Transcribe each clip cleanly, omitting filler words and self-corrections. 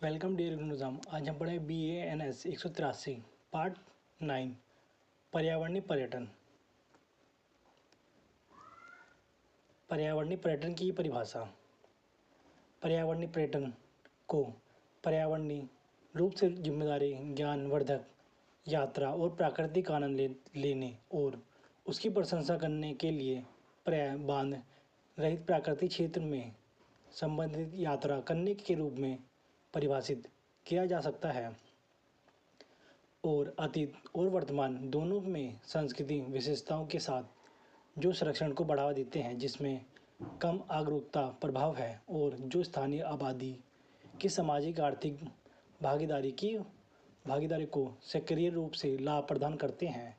Welcome dear गुनजाम। आज हम पढ़े BANS 183 पार्ट 9 पर्यावरणीय पर्यटन। पर्यावरणीय पर्यटन की परिभाषा। पर्यावरणीय पर्यटन को पर्यावरणीय रूप से जिम्मेदारी, ज्ञानवर्धक यात्रा और प्राकृतिक आनंद लेने और उसकी प्रशंसा करने के लिए पर्याय बांध रहित प्राकृतिक क्षेत्र में संबंधित यात्रा करने के रूप में परिभाषित किया जा सकता है और अतीत और वर्तमान दोनों में सांस्कृतिक विशेषताओं के साथ जो संरक्षण को बढ़ावा देते हैं, जिसमें कम आगरूकता प्रभाव है और जो स्थानीय आबादी की सामाजिक आर्थिक भागीदारी को सक्रिय रूप से लाभ प्रदान करते हैं।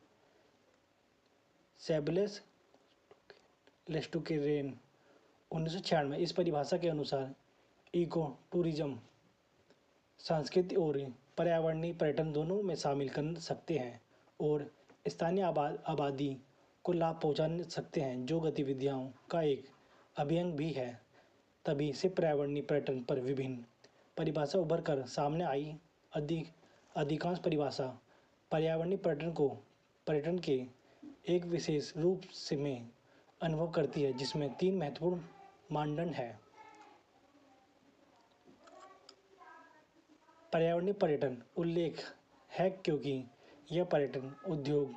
सेबलेस लेस्टुकेरेन 1996 में इस परिभाषा के अनुसार इको टूरिज्म सांस्कृतिक और पर्यावरणीय पर्यटन दोनों में शामिल कर सकते हैं और स्थानीय आबादी को लाभ पहुंचा सकते हैं, जो गतिविधियों का एक अभियंग भी है। तभी से पर्यावरणीय पर्यटन पर विभिन्न परिभाषा उभर कर सामने आई। अधिकांश परिभाषा पर्यावरणीय पर्यटन के एक विशेष रूप से में अनुभव करती है, जिसमें 3 महत्वपूर्ण मानदंड हैं। पर्यावरणीय पर्यटन उल्लेख है क्योंकि यह पर्यटन उद्योग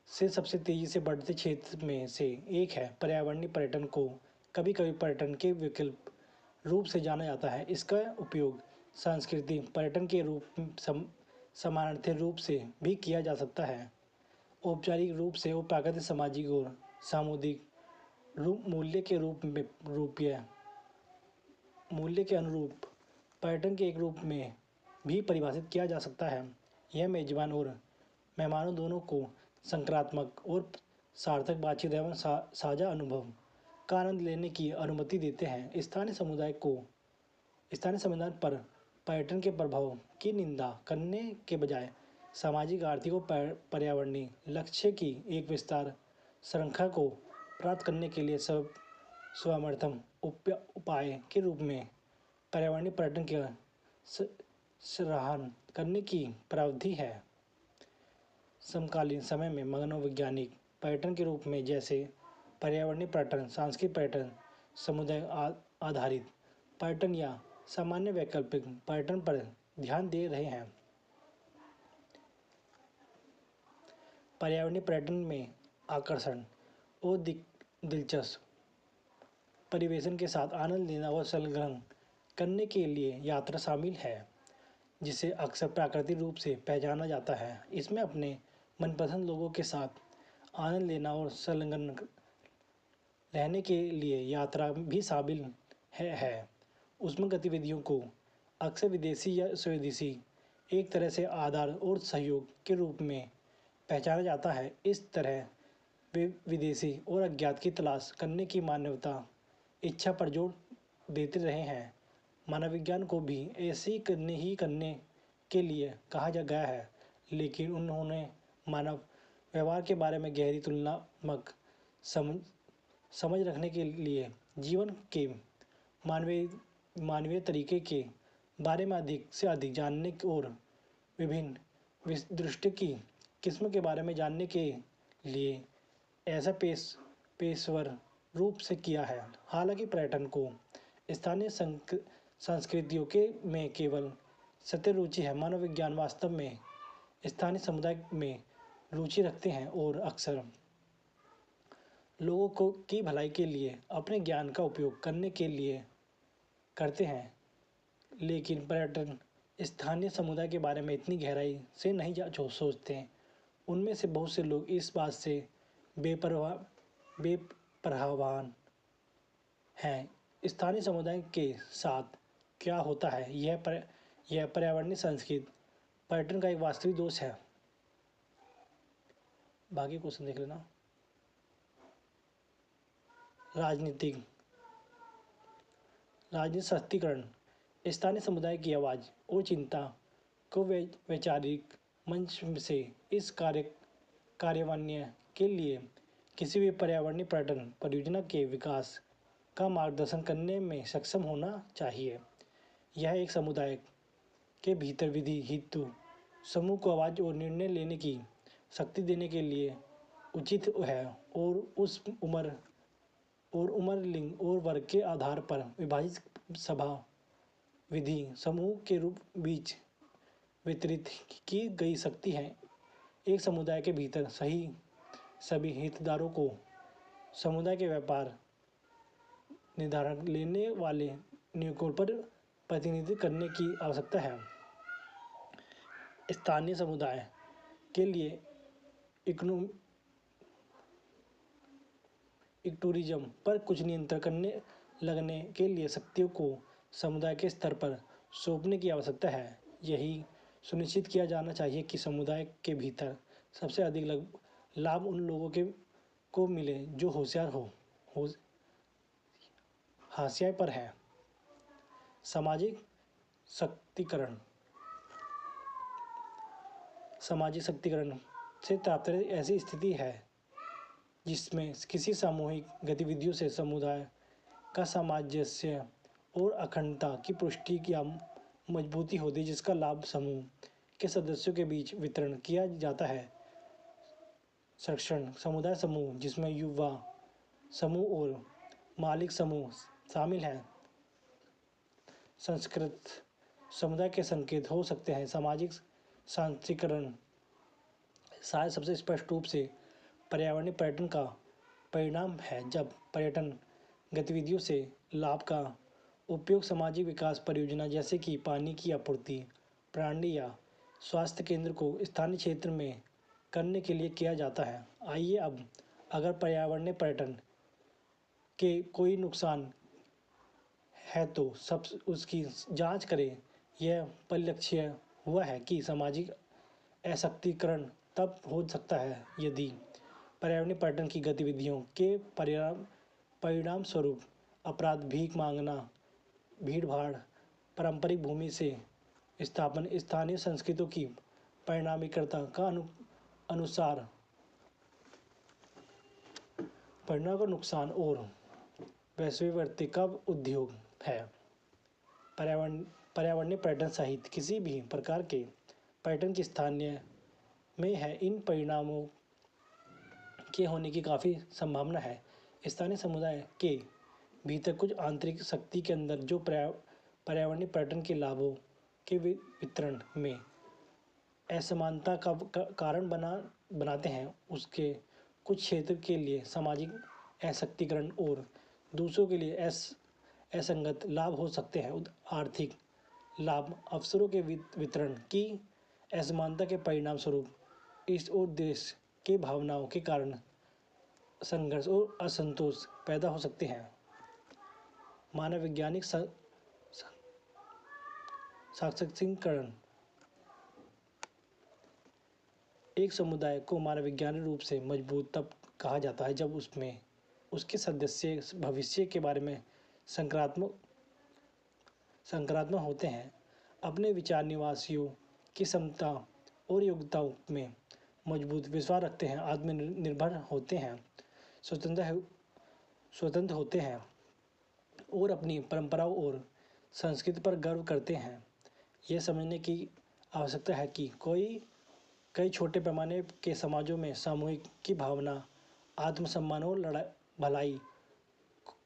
से सबसे तेजी से बढ़ते क्षेत्र में से एक है। पर्यावरणीय पर्यटन को कभी कभी पर्यटन के विकल्प रूप से जाना जाता है। इसका उपयोग सांस्कृतिक पर्यटन के रूप समानार्थी रूप से भी किया जा सकता है। औपचारिक रूप से वो प्राकृतिक, सामाजिक और सामुदायिक मूल्य के मूल्य के अनुरूप पर्यटन के एक रूप में भी परिभाषित किया जा सकता है। यह मेजबान और मेहमानों दोनों को सकारात्मक और सार्थक बातचीत एवं साझा अनुभव का आनंद लेने की अनुमति देते हैं। स्थानीय समुदाय पर पर्यटन के प्रभाव की निंदा करने के बजाय सामाजिक, आर्थिक और पर्यावरणीय लक्ष्य की एक विस्तार श्रृंखला को प्राप्त करने के लिए सर्वोत्तम उपाय के रूप में पर्यावरणीय पर्यटन की सराहना करने की प्रावधान है। समकालीन समय में मनोवैज्ञानिक पर्यटन के रूप में जैसे पर्यावरणीय पर्यटन, सांस्कृतिक पर्यटन, समुदाय आधारित पर्यटन या सामान्य वैकल्पिक पर्यटन पर ध्यान दे रहे हैं। पर्यावरणीय पर्यटन में आकर्षण और दिलचस्प परिवेशन के साथ आनंद लेना और संलग्न करने के लिए यात्रा शामिल है, जिसे अक्सर प्राकृतिक रूप से पहचाना जाता है। इसमें अपने मनपसंद लोगों के साथ आनंद लेना और संलग्न रहने के लिए यात्रा भी शामिल है। उसमें गतिविधियों को अक्सर विदेशी या स्वदेशी एक तरह से आधार और सहयोग के रूप में पहचाना जाता है। इस तरह वे विदेशी और अज्ञात की तलाश करने की मानवता इच्छा पर जोर देते रहे हैं। मनोविज्ञान को भी ऐसे ही करने के लिए कहा गया है, लेकिन उन्होंने मानव व्यवहार के बारे में गहरी तुलनात्मक समझ रखने के लिए जीवन के मानवीय तरीके के बारे में अधिक से अधिक जानने और विभिन्न दृष्टि की किस्म के बारे में जानने के लिए ऐसा पेशेवर रूप से किया है। हालांकि पर्यटन को स्थानीय संस्कृतियों के में केवल सत्य रुचि है, मनोविज्ञान वास्तव में स्थानीय समुदाय में रुचि रखते हैं और अक्सर लोगों को की भलाई के लिए अपने ज्ञान का उपयोग करने के लिए करते हैं। लेकिन पर्यटन स्थानीय समुदाय के बारे में इतनी गहराई से नहीं सोचते। उनमें से बहुत से लोग इस बात से बेपरवाह हैं स्थानीय समुदाय के साथ क्या होता है। यह पर्यावरणीय संस्कृति पर्यटन का एक वास्तविक दोष है। बाकी क्वेश्चन देख लेना। राजनीतिक सशक्तिकरण स्थानीय समुदाय की आवाज़ और चिंता को वैचारिक मंच से इस कार्यान्वयन के लिए किसी भी पर्यावरणीय पर्यटन परियोजना के विकास का मार्गदर्शन करने में सक्षम होना चाहिए। यह एक समुदाय के भीतर विधि हेतु समूह को आवाज़ और निर्णय लेने की शक्ति देने के लिए उचित है और उम्र, लिंग और वर्ग के आधार पर विभाजित सभा विधि समूह के रूप बीच वितरित की गई शक्ति है। एक समुदाय के भीतर सभी हितधारकों को समुदाय के व्यापार निर्धारण लेने वाले निकायों पर प्रतिनिधित्व करने की आवश्यकता है। स्थानीय समुदाय के लिए टूरिज्म पर कुछ नियंत्रण करने लगने के लिए शक्तियों को समुदाय के स्तर पर सौंपने की आवश्यकता है। यही सुनिश्चित किया जाना चाहिए कि समुदाय के भीतर सबसे अधिक लाभ उन लोगों को मिले जो हाशिए पर है। सामाजिक शक्तिकरण से तात्पर्य ऐसी स्थिति है जिसमें किसी सामूहिक गतिविधियों से समुदाय का सामंजस्य और अखंडता की पुष्टि या मजबूती होती है, जिसका लाभ समूह के सदस्यों के बीच वितरण किया जाता है। संरक्षण समुदाय समूह जिसमें युवा समूह और मालिक समूह शामिल हैं संस्कृत समुदाय के संकेत हो सकते हैं। सामाजिक शांतिकरण शायद सबसे स्पष्ट रूप से पर्यावरणीय पर्यटन का परिणाम है। जब पर्यटन गतिविधियों से लाभ का उपयोग सामाजिक विकास परियोजना जैसे कि पानी की आपूर्ति प्रणाली या स्वास्थ्य केंद्र को स्थानीय क्षेत्र में करने के लिए किया जाता है। आइए अब अगर पर्यावरणीय पर्यटन के कोई नुकसान है तो सब उसकी जांच करें। यह परिलक्षित हुआ है कि सामाजिक असक्तिकरण तब हो सकता है यदि पर्यावरणीय पर्यटन की गतिविधियों के परिणाम स्वरूप अपराध, भीख मांगना, भीड़-भाड़, पारंपरिक भूमि से विस्थापन, स्थानीय संस्कृतियों की परिणामीकता का परिणाम का नुकसान और वैश्वीकरण का उद्योग है। पर्यावरणीय पर्यटन सहित किसी भी प्रकार के पर्यटन की स्थानीय में है इन परिणामों के होने की काफ़ी संभावना है। स्थानीय समुदाय के भीतर कुछ आंतरिक शक्ति के अंदर जो पर्यावरणीय पर्यटन के लाभों के वितरण में असमानता का कारण बनाते हैं। उसके कुछ क्षेत्र के लिए सामाजिक असक्तिकरण और दूसरों के लिए असंगत लाभ हो सकते हैं। आर्थिक लाभ अवसरों के वितरण की असमानता के परिणाम स्वरूप इस और देश के भावनाओं के कारण संघर्ष और असंतोष पैदा हो सकते हैं। मानव वैज्ञानिक सशक्तिकरण एक समुदाय को मानव वैज्ञानिक रूप से मजबूत तब कहा जाता है जब उसमें उसके सदस्य भविष्य के बारे में सकारात्मक होते हैं, अपने विचार निवासियों की क्षमता और योग्यताओं में मजबूत विश्वास रखते हैं, आत्मनिर्भर होते हैं, स्वतंत्र होते हैं और अपनी परंपराओं और संस्कृति पर गर्व करते हैं। यह समझने की आवश्यकता है कि कई छोटे पैमाने के समाजों में सामूहिक की भावना, आत्मसम्मान और भलाई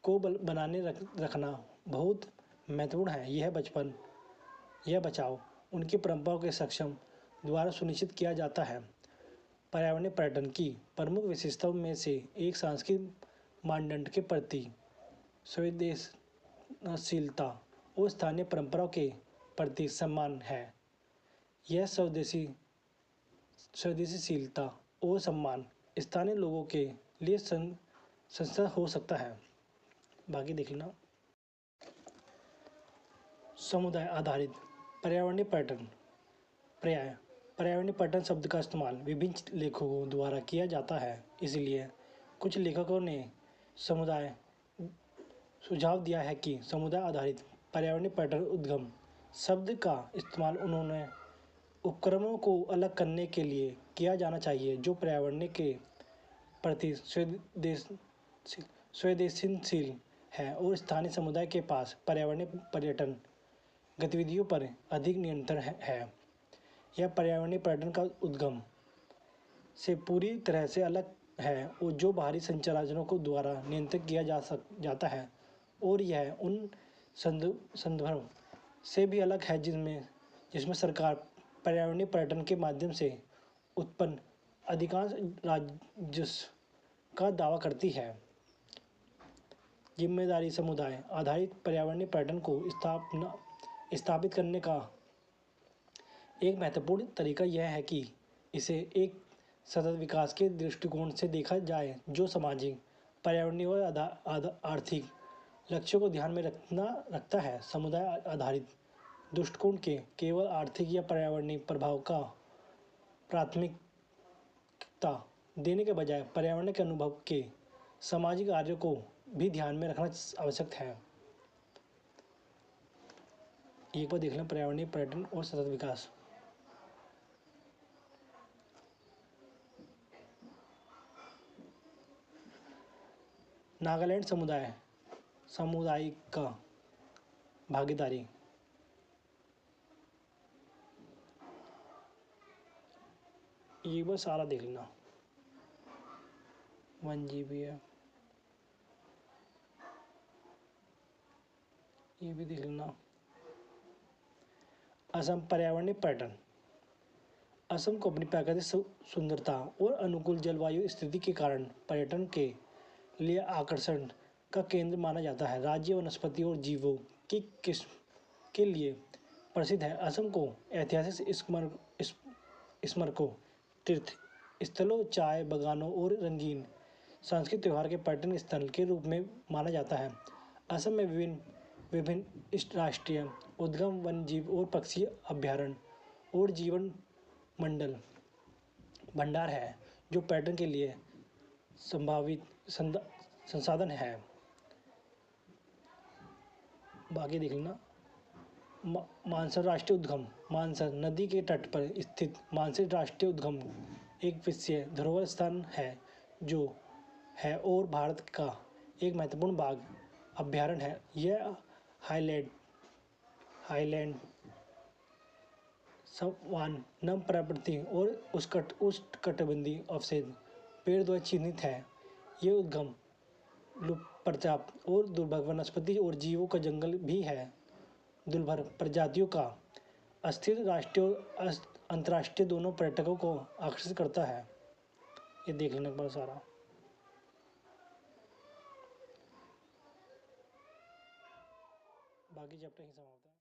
को बनाने रखना बहुत महत्वपूर्ण है। यह बचाव उनकी परंपराओं के सक्षम द्वारा सुनिश्चित किया जाता है। पर्यावरणीय पर्यटन की प्रमुख विशेषताओं में से एक सांस्कृतिक मानदंड के प्रति संवेदनशीलता और स्थानीय परंपराओं के प्रति सम्मान है। यह संवेदनशीलता और सम्मान स्थानीय लोगों के लिए संस्था हो सकता है। बाकी देख लेना। समुदाय आधारित पर्यावरणीय पर्यटन पर्यावरणीय पर्यटन शब्द का इस्तेमाल विभिन्न लेखकों द्वारा किया जाता है, इसलिए कुछ लेखकों ने सुझाव दिया है कि समुदाय आधारित पर्यावरणीय पर्यटन उद्गम शब्द का इस्तेमाल उन्होंने उपक्रमों को अलग करने के लिए किया जाना चाहिए जो पर्यावरण के प्रति संवेदनशील है और स्थानीय समुदाय के पास पर्यावरणीय पर्यटन गतिविधियों पर अधिक नियंत्रण है। यह पर्यावरणीय पर्यटन का उद्गम से पूरी तरह से अलग है और जो बाहरी संचालकों को द्वारा नियंत्रित किया जाता है, और यह उन संदर्भों से भी अलग है जिसमें सरकार पर्यावरणीय पर्यटन के माध्यम से उत्पन्न अधिकांश राजस्व का दावा करती है। जिम्मेदारी समुदाय आधारित पर्यावरणीय पर्यटन को स्थापित करने का एक महत्वपूर्ण तरीका यह है कि इसे एक सतत विकास के दृष्टिकोण से देखा जाए जो सामाजिक, पर्यावरणीय और आर्थिक लक्ष्यों को ध्यान में रखता है। समुदाय आधारित दृष्टिकोण के केवल आर्थिक या पर्यावरणीय प्रभाव का प्राथमिकता देने के बजाय पर्यावरण के अनुभव के सामाजिक कार्यों को भी ध्यान में रखना आवश्यक है। एक बार देख लें पर्यावरणीय पर्यटन और सतत विकास। नागालैंड सामुदायिक का भागीदारी। ये बस सारा देख लेना। 1 GB है, ये भी देख लेना। असम पर्यावरणीय पर्यटन। असम को अपनी प्राकृतिक सुंदरता और अनुकूल जलवायु स्थिति के कारण पर्यटन के लिए आकर्षण का केंद्र माना जाता है। राज्य वनस्पति और जीवों की किस्म के लिए प्रसिद्ध है। असम को ऐतिहासिक स्मारकों, तीर्थ स्थलों, चाय बागानों और रंगीन सांस्कृतिक त्योहार के पर्यटन स्थल के रूप में माना जाता है। असम में विभिन्न राष्ट्रीय उद्गम, वन्यजीव और पक्षी अभयारण्य और जीवन मंडल भंडार है जो पर्यटन के लिए संभावित संसाधन है। बाकी देख लेना। मानसर राष्ट्रीय उद्गम। मानसर नदी के तट पर स्थित मानसर राष्ट्रीय उद्गम एक विश्व धरोहर स्थान है जो है और भारत का एक महत्वपूर्ण बाघ अभयारण्य है। यह हाईलैंड सावन, नम प्रवृत्ति और उष्णकटिबंधीय अवशेष पेड़ द्वारा चिन्हित है। ये उद्गम लुप्त और दुर्लभ वनस्पति और जीवों का जंगल भी है। दुर्लभ प्रजातियों का अस्थिर राष्ट्रीय और अंतर्राष्ट्रीय दोनों पर्यटकों को आकर्षित करता है। ये देख लेने के बाद सारा। बाकी चैप्टर ही समाप्त है।